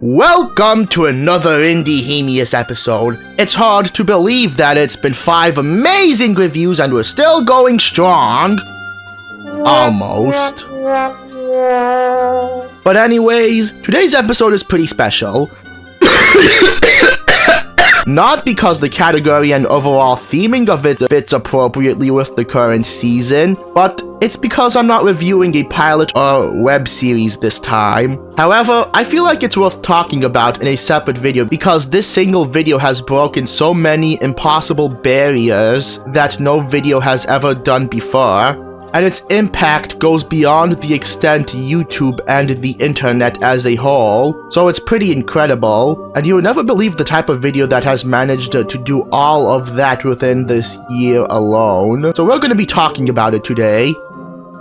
Welcome to another Indiehemius episode. It's hard to believe that it's been 5 amazing reviews and we're still going strong. Almost. But anyways, today's episode is pretty special. Not because the category and overall theming of it fits appropriately with the current season, but it's because I'm not reviewing a pilot or web series this time. However, I feel like it's worth talking about in a separate video because this single video has broken so many impossible barriers that no video has ever done before. And its impact goes beyond the extent YouTube and the internet as a whole, so it's pretty incredible, and you would never believe the type of video that has managed to do all of that within this year alone. So we're going to be talking about it today.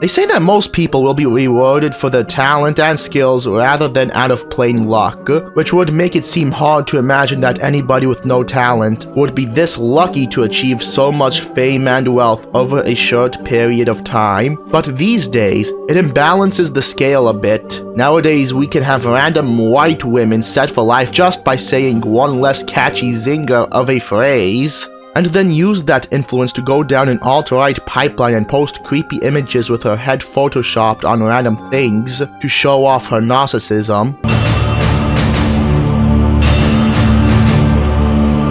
They say that most people will be rewarded for their talent and skills rather than out of plain luck, which would make it seem hard to imagine that anybody with no talent would be this lucky to achieve so much fame and wealth over a short period of time. But these days, it imbalances the scale a bit. Nowadays, we can have random white women set for life just by saying one less catchy zinger of a phrase, and then use that influence to go down an alt-right pipeline and post creepy images with her head photoshopped on random things to show off her narcissism.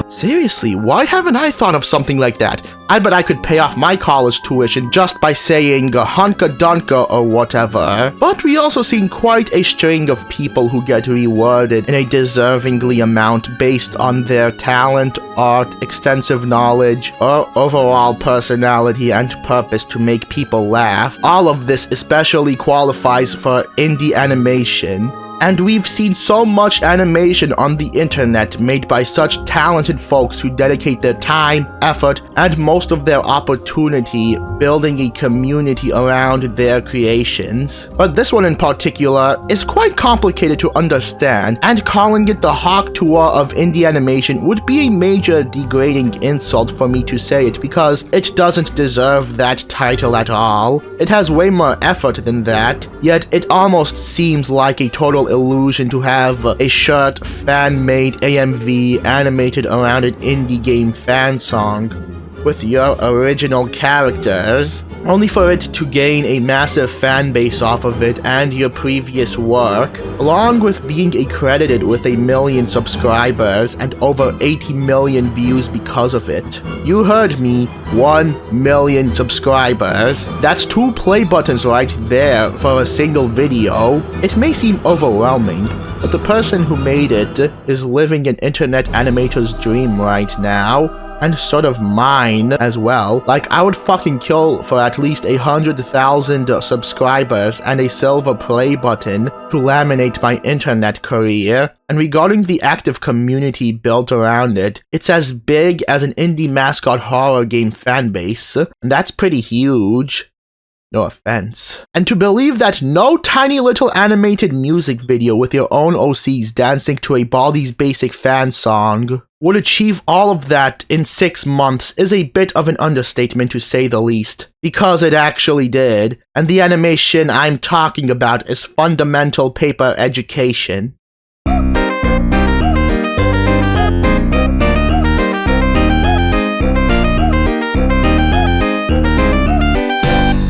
Seriously, why haven't I thought of something like that? I bet I could pay off my college tuition just by saying hunka dunka or whatever. But we also seen quite a string of people who get rewarded in a deservingly amount based on their talent, art, extensive knowledge, or overall personality and purpose to make people laugh. All of this especially qualifies for indie animation. And we've seen so much animation on the internet made by such talented folks who dedicate their time, effort, and most of their opportunity building a community around their creations. But this one in particular is quite complicated to understand, and calling it the Hawk Tour of indie animation would be a major degrading insult for me to say it because it doesn't deserve that title at all. It has way more effort than that, yet it almost seems like a total illusion to have a short fan-made AMV animated around an indie game fan song with your original characters, only for it to gain a massive fan base off of it and your previous work, along with being accredited with 1 million subscribers and over 80 million views because of it. You heard me, 1 million subscribers. That's 2 play buttons right there for a single video. It may seem overwhelming, but the person who made it is living an internet animator's dream right now. And sort of mine as well. Like, I would fucking kill for at least 100,000 subscribers and a silver play button to laminate my internet career. And regarding the active community built around it, it's as big as an indie mascot horror game fanbase, and that's pretty huge. No offense. And to believe that no tiny little animated music video with your own OCs dancing to a Baldi's Basic fan song would achieve all of that in 6 months is a bit of an understatement to say the least. Because it actually did, and the animation I'm talking about is fundamental paper education.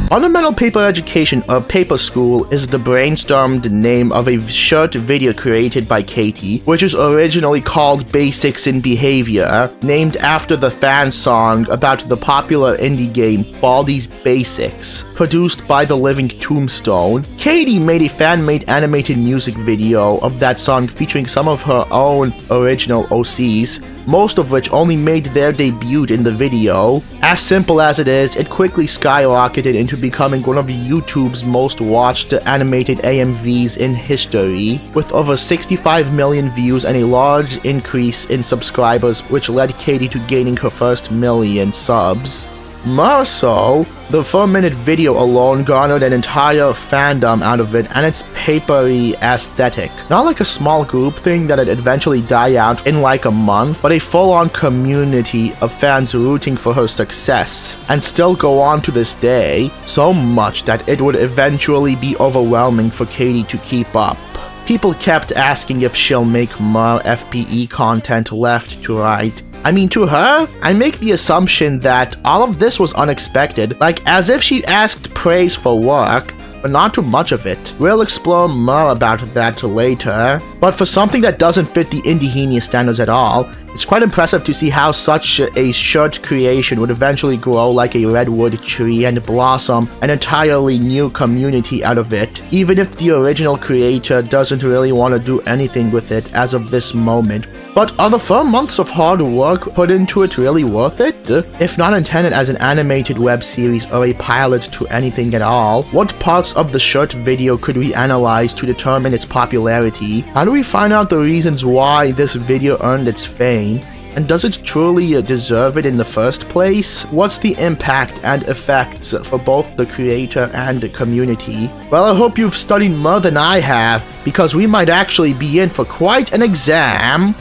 Fundamental Paper Education, or Paper School, is the brainstormed name of a short video created by Katie, which was originally called Basics in Behavior, named after the fan song about the popular indie game Baldi's Basics, produced by The Living Tombstone. Katie made a fan-made animated music video of that song featuring some of her own original OCs, most of which only made their debut in the video. As simple as it is, it quickly skyrocketed into becoming one of YouTube's most watched animated AMVs in history, with over 65 million views and a large increase in subscribers, which led Katie to gaining her first 1 million subs. More so, the 4-minute video alone garnered an entire fandom out of it and its papery aesthetic. Not like a small group thing that'd eventually die out in like a month, but a full-on community of fans rooting for her success, and still go on to this day, so much that it would eventually be overwhelming for Katie to keep up. People kept asking if she'll make more FPE content left to right. I mean, to her, I make the assumption that all of this was unexpected, like as if she'd asked praise for work, but not too much of it. We'll explore more about that later, but for something that doesn't fit the Indiehemius standards at all, it's quite impressive to see how such a short creation would eventually grow like a redwood tree and blossom an entirely new community out of it, even if the original creator doesn't really want to do anything with it as of this moment. But are the 4 months of hard work put into it really worth it? If not intended as an animated web series or a pilot to anything at all, what parts of the short video could we analyze to determine its popularity? How do we find out the reasons why this video earned its fame? And does it truly deserve it in the first place? What's the impact and effects for both the creator and the community? Well, I hope you've studied more than I have, because we might actually be in for quite an exam.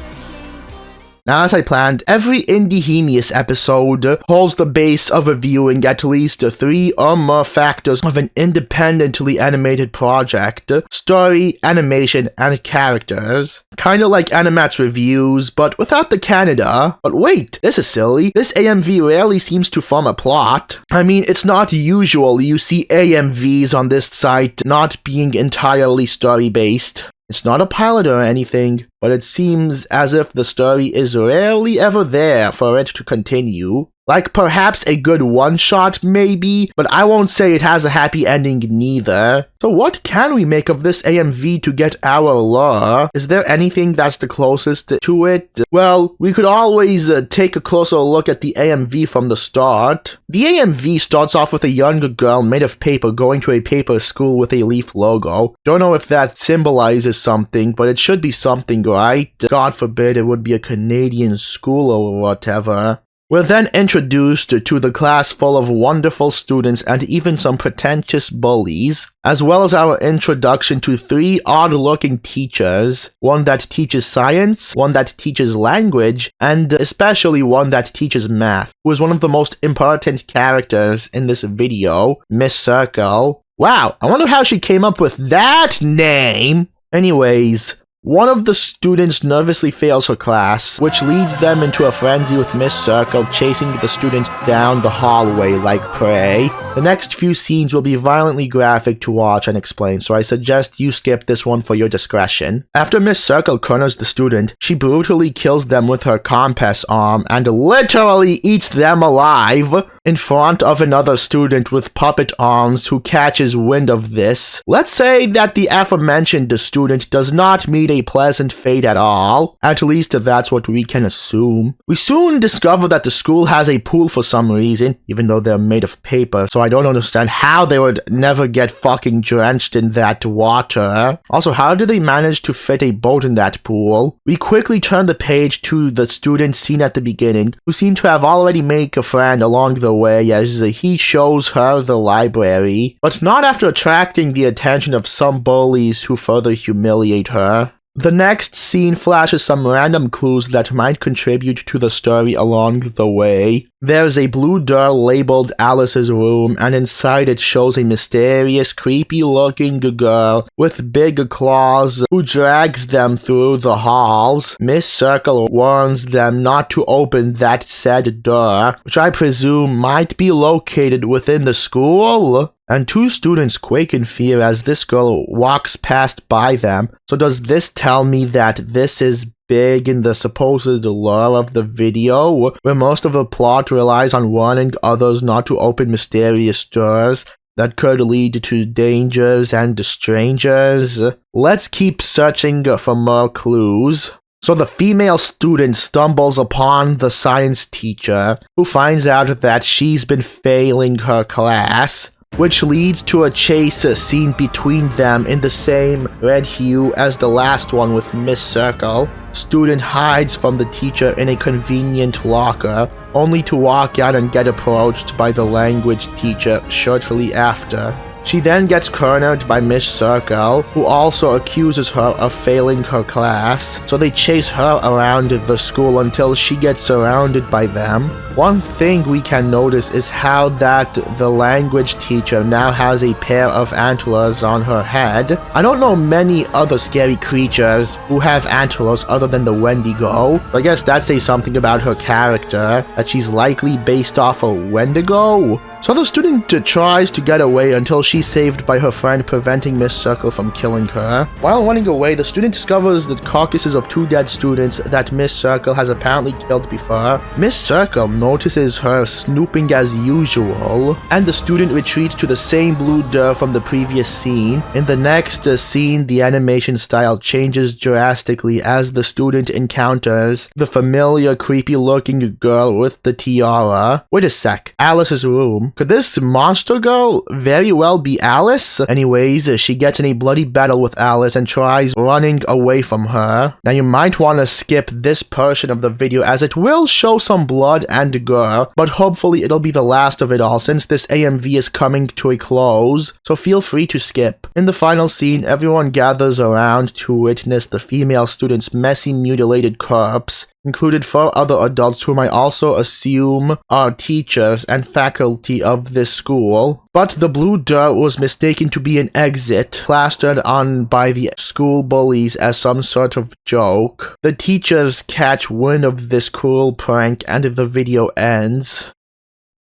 Now, as I planned, every Indiehemius episode holds the base of reviewing at least 3 or more factors of an independently animated project: story, animation, and characters. Kinda like Animat's reviews, but without the Canada. But wait, this is silly. This AMV rarely seems to form a plot. I mean, it's not usual you see AMVs on this site not being entirely story-based. It's not a pilot or anything, but it seems as if the story is rarely ever there for it to continue. Like perhaps a good one-shot maybe, but I won't say it has a happy ending neither. So what can we make of this AMV to get our lore? Is there anything that's the closest to it? Well, we could always take a closer look at the AMV from the start. The AMV starts off with a young girl made of paper going to a paper school with a leaf logo. Don't know if that symbolizes something, but it should be something, right? God forbid it would be a Canadian school or whatever. We're then introduced to the class full of wonderful students and even some pretentious bullies, as well as our introduction to 3 odd-looking teachers, one that teaches science, one that teaches language, and especially one that teaches math, who is one of the most important characters in this video, Miss Circle. Wow, I wonder how she came up with that name! Anyways, one of the students nervously fails her class, which leads them into a frenzy with Miss Circle chasing the students down the hallway like prey. The next few scenes will be violently graphic to watch and explain, so I suggest you skip this one for your discretion. After Miss Circle corners the student, she brutally kills them with her compass arm and literally eats them alive in front of another student with puppet arms who catches wind of this. Let's say that the aforementioned student does not meet a pleasant fate at all. At least that's what we can assume. We soon discover that the school has a pool for some reason, even though they're made of paper, so I don't understand how they would never get fucking drenched in that water. Also, how do they manage to fit a boat in that pool? We quickly turn the page to the student seen at the beginning, who seem to have already made a friend along the way as he shows her the library, but not after attracting the attention of some bullies who further humiliate her. The next scene flashes some random clues that might contribute to the story along the way. There's a blue door labeled Alice's room, and inside it shows a mysterious, creepy-looking girl with big claws who drags them through the halls. Miss Circle warns them not to open that said door, which I presume might be located within the school. And 2 students quake in fear as this girl walks past by them. So does this tell me that this is big in the supposed lore of the video, where most of the plot relies on warning others not to open mysterious doors that could lead to dangers and strangers? Let's keep searching for more clues. So the female student stumbles upon the science teacher, who finds out that she's been failing her class, which leads to a chase scene between them in the same red hue as the last one with Miss Circle. Student hides from the teacher in a convenient locker, only to walk out and get approached by the language teacher shortly after. She then gets cornered by Miss Circle, who also accuses her of failing her class, so they chase her around the school until she gets surrounded by them. One thing we can notice is how that the language teacher now has a pair of antlers on her head. I don't know many other scary creatures who have antlers other than the Wendigo. I guess that says something about her character, that she's likely based off a Wendigo. So the student tries to get away until she's saved by her friend, preventing Miss Circle from killing her. While running away, the student discovers the carcasses of 2 dead students that Miss Circle has apparently killed before. Miss Circle notices her snooping as usual, and the student retreats to the same blue door from the previous scene. In the next scene, the animation style changes drastically as the student encounters the familiar creepy-looking girl with the tiara. Wait a sec, Alice's room. Could this monster girl very well be Alice? Anyways, she gets in a bloody battle with Alice and tries running away from her. Now you might want to skip this portion of the video as it will show some blood and gore, but hopefully it'll be the last of it all since this AMV is coming to a close, so feel free to skip. In the final scene, everyone gathers around to witness the female student's messy mutilated corpse, included 4 other adults whom I also assume are teachers and faculty of this school. But the blue door was mistaken to be an exit, plastered on by the school bullies as some sort of joke. The teachers catch wind of this cruel prank and the video ends.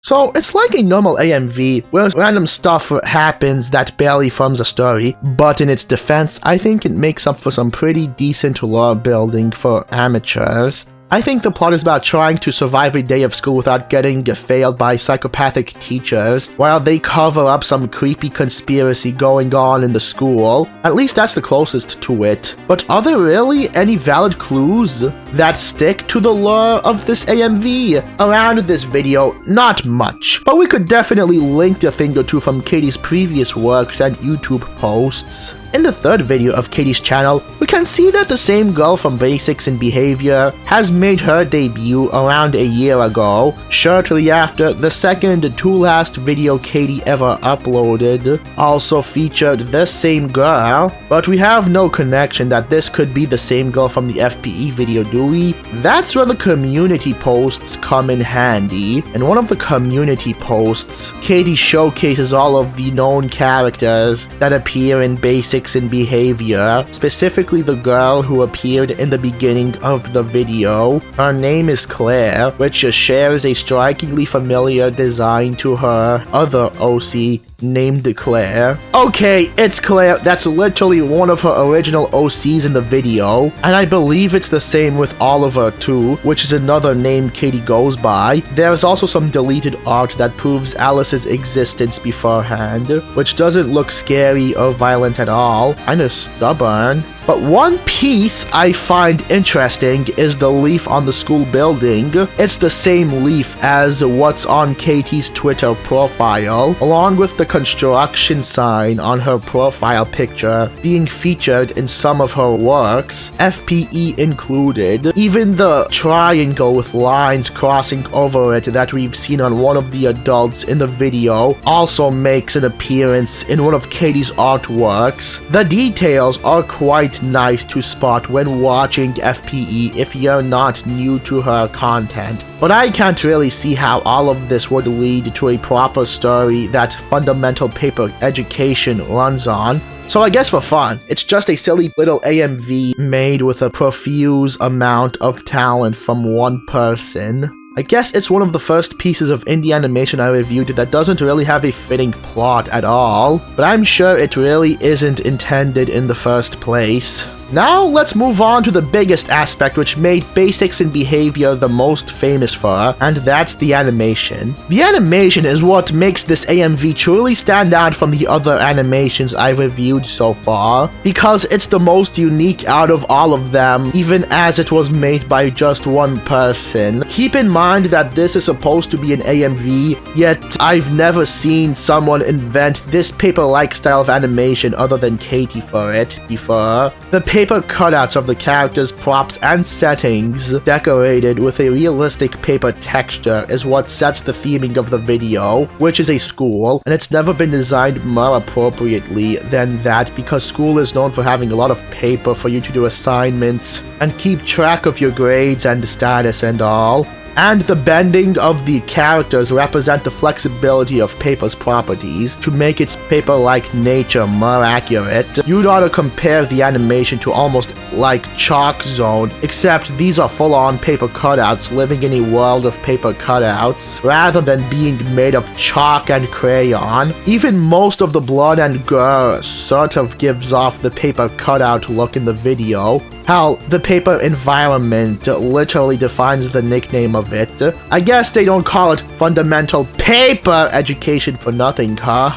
So, it's like a normal AMV, where random stuff happens that barely forms a story, but in its defense, I think it makes up for some pretty decent lore building for amateurs. I think the plot is about trying to survive a day of school without getting failed by psychopathic teachers, while they cover up some creepy conspiracy going on in the school. At least that's the closest to it. But are there really any valid clues that stick to the lore of this AMV? Around this video, not much, but we could definitely link a thing or two from Katie's previous works and YouTube posts. In the third video of Katie's channel, we can see that the same girl from Basics in Behavior has made her debut around a year ago, shortly after the second to last video Katie ever uploaded also featured the same girl, but we have no connection that this could be the same girl from the FPE video, do we? That's where the community posts come in handy. In one of the community posts, Katie showcases all of the known characters that appear in Basics in Behavior, specifically the girl who appeared in the beginning of the video. Her name is Claire, which shares a strikingly familiar design to her other OC named Claire. Okay, it's Claire. That's literally one of her original OCs in the video, and I believe it's the same with Oliver too, which is another name Katie goes by. There's also some deleted art that proves Alice's existence beforehand, which doesn't look scary or violent at all, kinda stubborn. But one piece I find interesting is the leaf on the school building. It's the same leaf as what's on Katie's Twitter profile, along with the construction sign on her profile picture being featured in some of her works, FPE included. Even the triangle with lines crossing over it that we've seen on one of the adults in the video also makes an appearance in one of Katie's artworks. The details are quite nice to spot when watching FPE if you're not new to her content, but I can't really see how all of this would lead to a proper story that fundamental paper education runs on. So I guess for fun, it's just a silly little AMV made with a profuse amount of talent from one person. I guess it's one of the first pieces of indie animation I reviewed that doesn't really have a fitting plot at all, but I'm sure it really isn't intended in the first place. Now let's move on to the biggest aspect which made Basics in Behavior the most famous for, and that's the animation. The animation is what makes this AMV truly stand out from the other animations I've reviewed so far, because it's the most unique out of all of them, even as it was made by just one person. Keep in mind that this is supposed to be an AMV, yet I've never seen someone invent this paper-like style of animation other than Katie for it before. The paper cutouts of the characters, props, and settings decorated with a realistic paper texture is what sets the theming of the video, which is a school, and it's never been designed more appropriately than that because school is known for having a lot of paper for you to do assignments and keep track of your grades and status and all. And the bending of the characters represent the flexibility of paper's properties to make its paper-like nature more accurate. You'd ought to compare the animation to almost like Chalk Zone, except these are full-on paper cutouts living in a world of paper cutouts, rather than being made of chalk and crayon. Even most of the blood and gore sort of gives off the paper cutout look in the video. Hell, the paper environment literally defines the nickname of it. I guess they don't call it fundamental paper education for nothing, huh?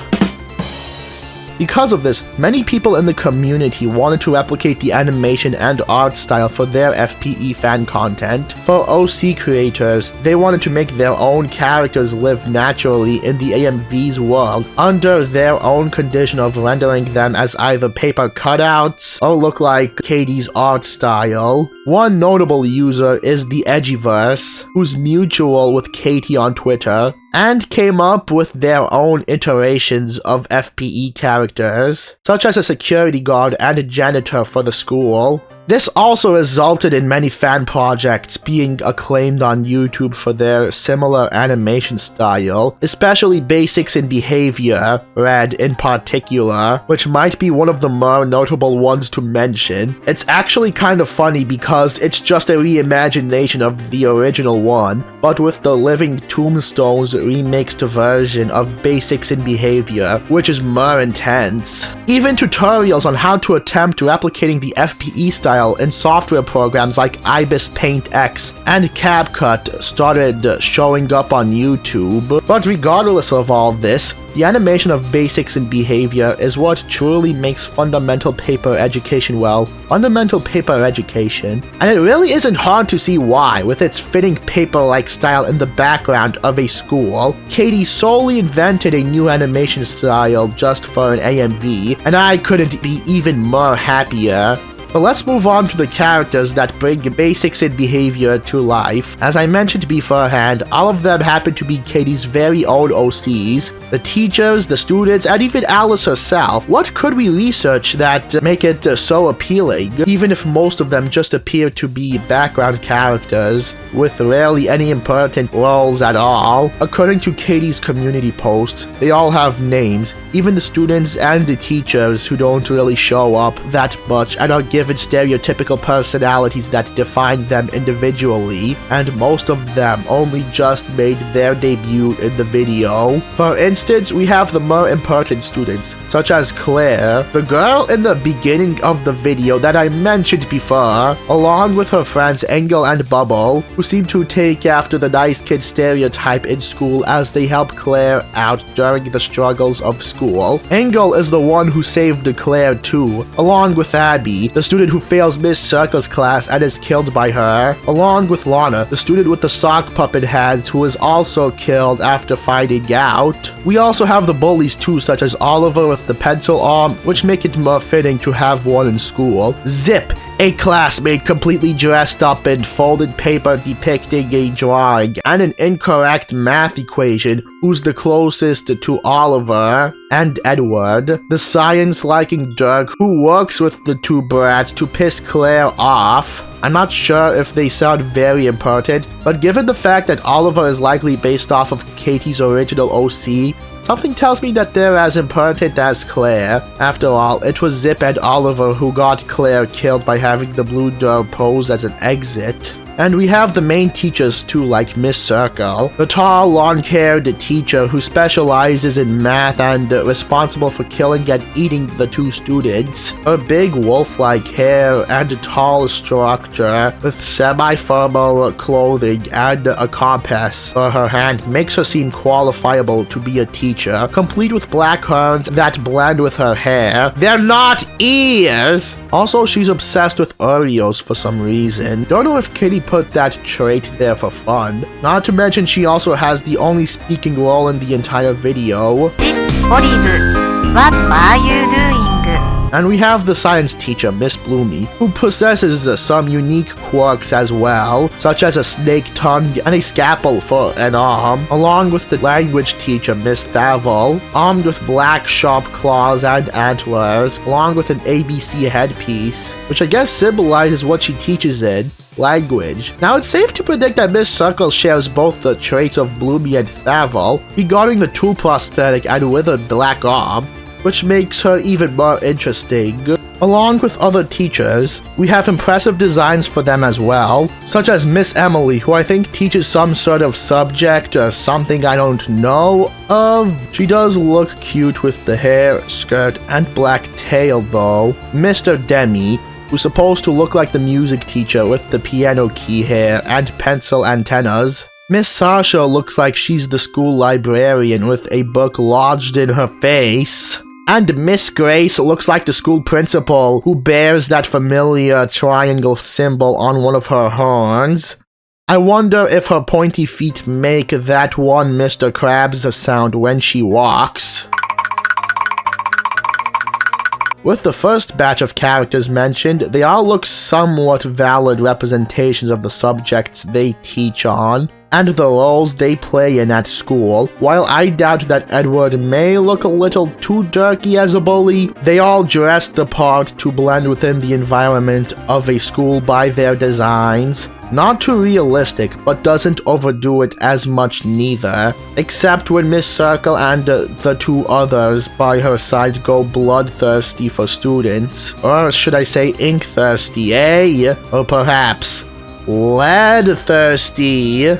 Because of this, many people in the community wanted to replicate the animation and art style for their FPE fan content. For OC creators, they wanted to make their own characters live naturally in the AMV's world under their own condition of rendering them as either paper cutouts or look like Katie's art style. One notable user is the Edgyverse, who's mutual with Katie on Twitter, and came up with their own iterations of FPE characters, such as a security guard and a janitor for the school. This also resulted in many fan projects being acclaimed on YouTube for their similar animation style, especially Basics in Behavior, Red in particular, which might be one of the more notable ones to mention. It's actually kind of funny because it's just a reimagination of the original one, but with the Living Tombstones remixed version of Basics in Behavior, which is more intense. Even tutorials on how to attempt replicating the FPE style in software programs like Ibis Paint X and CapCut started showing up on YouTube. But regardless of all this, the animation of Basics in Behavior is what truly makes fundamental paper education fundamental paper education, and it really isn't hard to see why, with its fitting paper-like style in the background of a school. Katie solely invented a new animation style just for an AMV, and I couldn't be even more happier. But let's move on to the characters that bring Basics in Behavior to life. As I mentioned beforehand, all of them happen to be Katie's very own OCs, the teachers, the students, and even Alice herself. What could we research that make it so appealing, even if most of them just appear to be background characters, with rarely any important roles at all? According to Katie's community posts, they all have names, even the students and the teachers who don't really show up that much and are given stereotypical personalities that define them individually, and most of them only just made their debut in the video. For instance, we have the more important students, such as Claire, the girl in the beginning of the video that I mentioned before, along with her friends Engel and Bubble, who seem to take after the nice kid stereotype in school as they help Claire out during the struggles of school. Engel is the one who saved Claire too, along with Abby, the student who fails Miss Circle's class and is killed by her, along with Lana, the student with the sock puppet hands who is also killed after finding out. We also have the bullies too, such as Oliver with the pencil arm, which make it more fitting to have one in school. Zip, a classmate completely dressed up in folded paper depicting a drawing, and an incorrect math equation who's the closest to Oliver, and Edward, the science-liking Dirk who works with the two brats to piss Claire off. I'm not sure if they sound very important, but given the fact that Oliver is likely based off of Katie's original OC, something tells me that they're as important as Claire. After all, it was Zip and Oliver who got Claire killed by having the blue door pose as an exit. And we have the main teachers too, like Miss Circle, the tall, long-haired teacher who specializes in math and responsible for killing and eating the two students. Her big wolf-like hair and tall structure with semi-formal clothing and a compass for her hand makes her seem qualifiable to be a teacher, complete with black horns that blend with her hair. They're not ears! Also, she's obsessed with Oreos for some reason. Don't know if Kitty put that trait there for fun. Not to mention she also has the only speaking role in the entire video. Olive, what are you doing? And we have the science teacher, Miss Bloomy, who possesses some unique quirks as well, such as a snake tongue and a scalpel for an arm, along with the language teacher, Miss Thavel, armed with black sharp claws and antlers, along with an ABC headpiece, which I guess symbolizes what she teaches in language. Now, it's safe to predict that Miss Circle shares both the traits of Bloomy and Thavel, regarding the tool prosthetic and withered black arm, which makes her even more interesting. Along with other teachers, we have impressive designs for them as well, such as Miss Emily, who I think teaches some sort of subject or something I don't know of. She does look cute with the hair, skirt, and black tail though. Mr. Demi, who's supposed to look like the music teacher with the piano key hair and pencil antennas. Miss Sasha looks like she's the school librarian with a book lodged in her face. And Miss Grace looks like the school principal who bears that familiar triangle symbol on one of her horns. I wonder if her pointy feet make that one Mr. Krabs sound when she walks. With the first batch of characters mentioned, they all look somewhat valid representations of the subjects they teach on, and the roles they play in at school. While I doubt that Edward may look a little too dorky as a bully, they all dress the part to blend within the environment of a school by their designs. Not too realistic, but doesn't overdo it as much neither, except when Miss Circle and the two others by her side go bloodthirsty for students. Or should I say ink thirsty, eh? Or perhaps lead thirsty.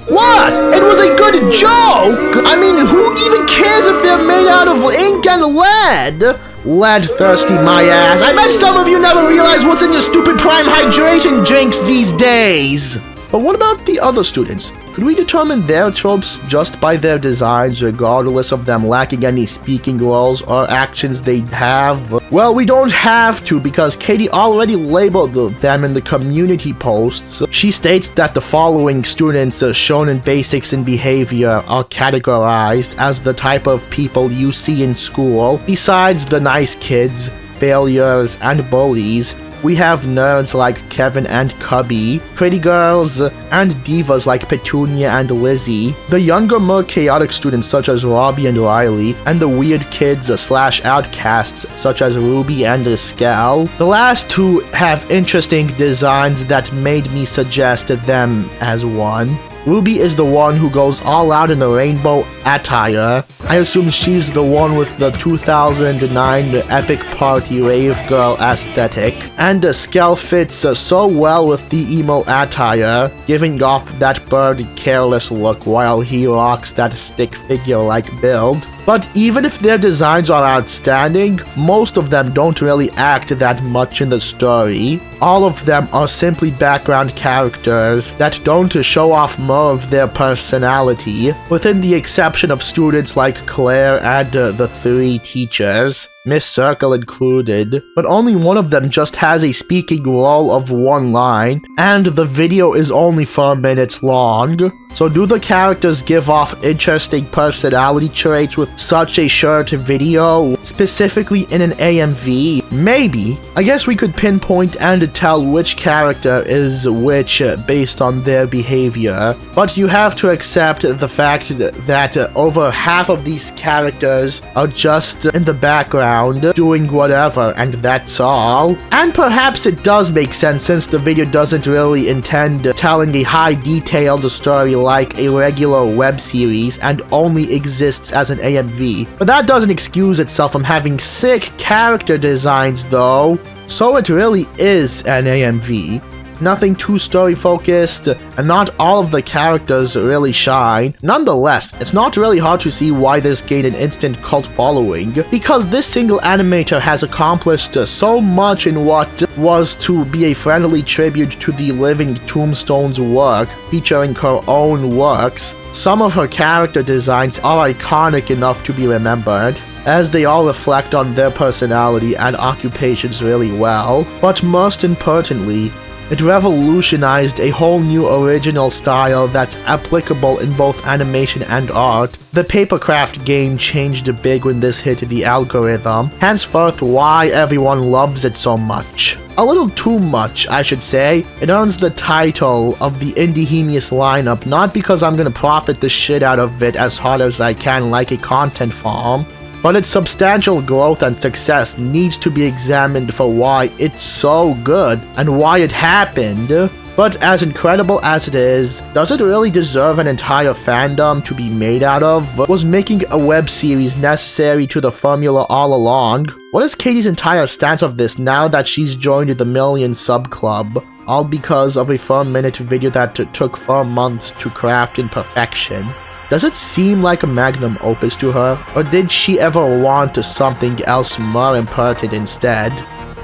What? It was a good joke! I mean, who even cares if they're made out of ink and lead? Lead thirsty my ass. I bet some of you never realize what's in your stupid prime hydration drinks these days. But what about the other students? Could we determine their tropes just by their designs, regardless of them lacking any speaking roles or actions they have? Well, we don't have to, because Katie already labeled them in the community posts. She states that the following students shown in basics and behavior are categorized as the type of people you see in school. Besides the nice kids, failures, and bullies, we have nerds like Kevin and Cubby, pretty girls, and divas like Petunia and Lizzie, the younger, more chaotic students such as Robbie and Riley, and the weird kids / outcasts such as Ruby and Eskel. The last two have interesting designs that made me suggest them as one. Ruby is the one who goes all out in the rainbow attire. I assume she's the one with the 2009 epic party rave girl aesthetic. And Skell fits so well with the emo attire, giving off that bird careless look while he rocks that stick figure-like build. But even if their designs are outstanding, most of them don't really act that much in the story. All of them are simply background characters that don't show off more of their personality, within the exception of students like Claire and the three teachers, Miss Circle included, but only one of them just has a speaking role of one line, and the video is only 4 minutes long. So do the characters give off interesting personality traits with such a short video, specifically in an AMV? Maybe. I guess we could pinpoint and tell which character is which based on their behavior, but you have to accept the fact that over half of these characters are just in the background doing whatever, and that's all. And perhaps it does make sense since the video doesn't really intend telling a high detailed story like a regular web series and only exists as an AMV. But that doesn't excuse itself from having sick character designs though. So it really is an AMV. Nothing too story focused, and not all of the characters really shine. Nonetheless, it's not really hard to see why this gained an instant cult following, because this single animator has accomplished so much in what was to be a friendly tribute to the living Tombstone's work, featuring her own works. Some of her character designs are iconic enough to be remembered, as they all reflect on their personality and occupations really well, but most importantly, It revolutionized a whole new original style that's applicable in both animation and art. The papercraft game changed big when this hit the algorithm, henceforth why everyone loves it so much. A little too much, I should say. It earns the title of the Indiehemius lineup not because I'm gonna profit the shit out of it as hard as I can like a content farm, but its substantial growth and success needs to be examined for why it's so good and why it happened. But as incredible as it is, does it really deserve an entire fandom to be made out of? Was making a web series necessary to the formula all along? What is Katie's entire stance of this now that she's joined the Million Sub Club? All because of a 4-minute video that took 4 months to craft in perfection. Does it seem like a magnum opus to her, or did she ever want something else more important instead?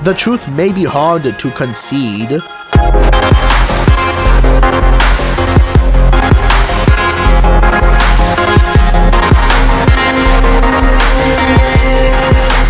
The truth may be hard to concede.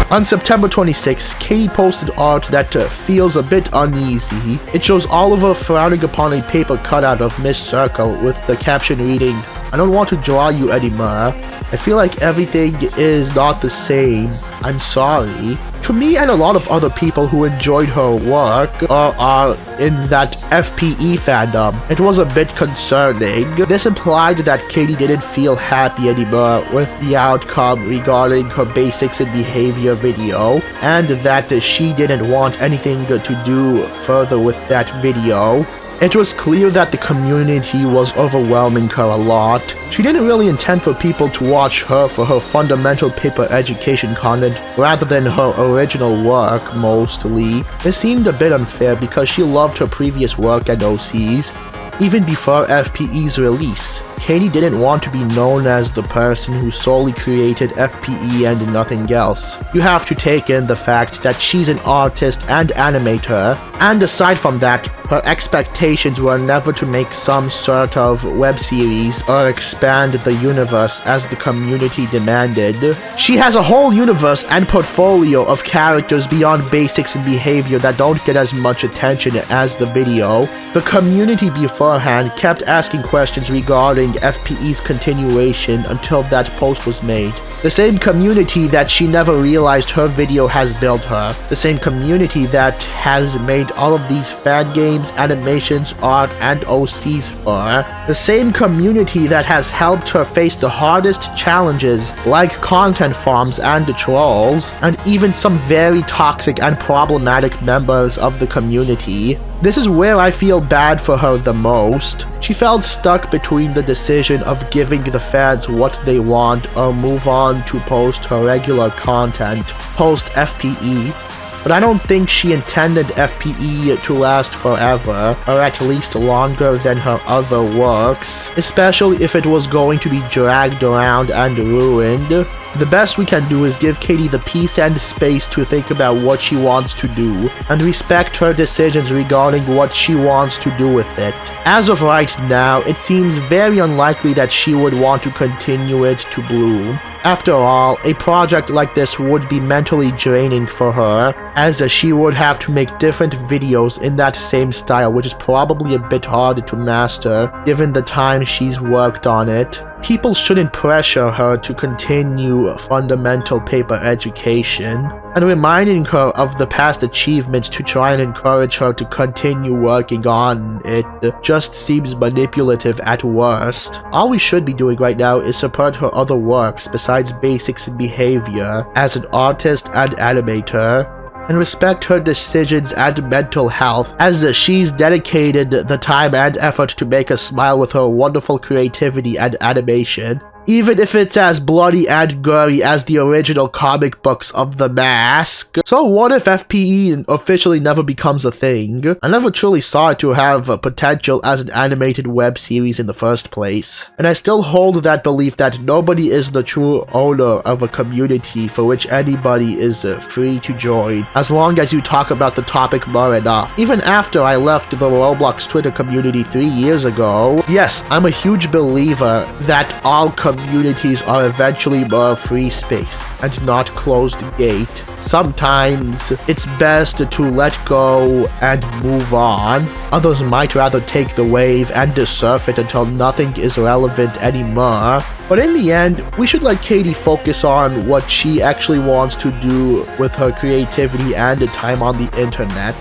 On September 26, Katie posted art that feels a bit uneasy. It shows Oliver frowning upon a paper cutout of Miss Circle with the caption reading, "I don't want to draw you anymore. I feel like everything is not the same. I'm sorry." To me and a lot of other people who enjoyed her work or are in that FPE fandom, it was a bit concerning. This implied that Katie didn't feel happy anymore with the outcome regarding her basics in behavior video, and that she didn't want anything to do further with that video. It was clear that the community was overwhelming her a lot. She didn't really intend for people to watch her for her fundamental paper education content rather than her original work, mostly. It seemed a bit unfair because she loved her previous work at OCs. Even before FPE's release, Katie didn't want to be known as the person who solely created FPE and nothing else. You have to take in the fact that she's an artist and animator, and aside from that, her expectations were never to make some sort of web series or expand the universe as the community demanded. She has a whole universe and portfolio of characters beyond basics and behavior that don't get as much attention as the video. The community beforehand kept asking questions regarding FPE's continuation until that post was made. The same community that she never realized her video has built her. The same community that has made all of these fan games, animations, art, and OCs for her. The same community that has helped her face the hardest challenges like content farms and trolls, and even some very toxic and problematic members of the community. This is where I feel bad for her the most. She felt stuck between the decision of giving the fans what they want or move on to post her regular content, post FPE. But I don't think she intended FPE to last forever, or at least longer than her other works, especially if it was going to be dragged around and ruined. The best we can do is give Katie the peace and space to think about what she wants to do, and respect her decisions regarding what she wants to do with it. As of right now, it seems very unlikely that she would want to continue it to bloom. After all, a project like this would be mentally draining for her, as she would have to make different videos in that same style, which is probably a bit hard to master, given the time she's worked on it. People shouldn't pressure her to continue fundamental paper education, and reminding her of the past achievements to try and encourage her to continue working on it just seems manipulative at worst. All we should be doing right now is support her other works besides basics and behavior as an artist and animator, and respect her decisions and mental health, as she's dedicated the time and effort to make us smile with her wonderful creativity and animation, even if it's as bloody and gory as the original comic books of The Mask. So what if FPE officially never becomes a thing? I never truly saw it to have potential as an animated web series in the first place, and I still hold that belief that nobody is the true owner of a community for which anybody is free to join, as long as you talk about the topic more enough. Even after I left the Roblox Twitter community 3 years ago, yes, I'm a huge believer that all communities are eventually more free space and not closed gate. Sometimes sometimes it's best to let go and move on. Others might rather take the wave and surf it until nothing is relevant anymore. But in the end, we should let Katie focus on what she actually wants to do with her creativity and time on the internet.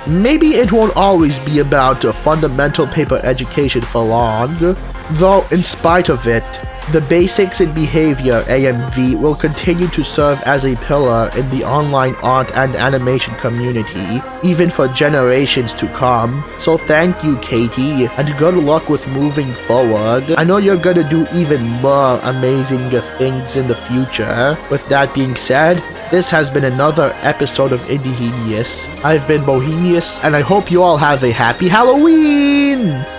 Maybe it won't always be about a fundamental paper education for long, though in spite of it, the Basics in Behavior AMV will continue to serve as a pillar in the online art and animation community, even for generations to come. So thank you, Katie, and good luck with moving forward. I know you're gonna do even more amazing things in the future. With that being said, this has been another episode of Indiehemius. I've been Bohemius, and I hope you all have a happy Halloween!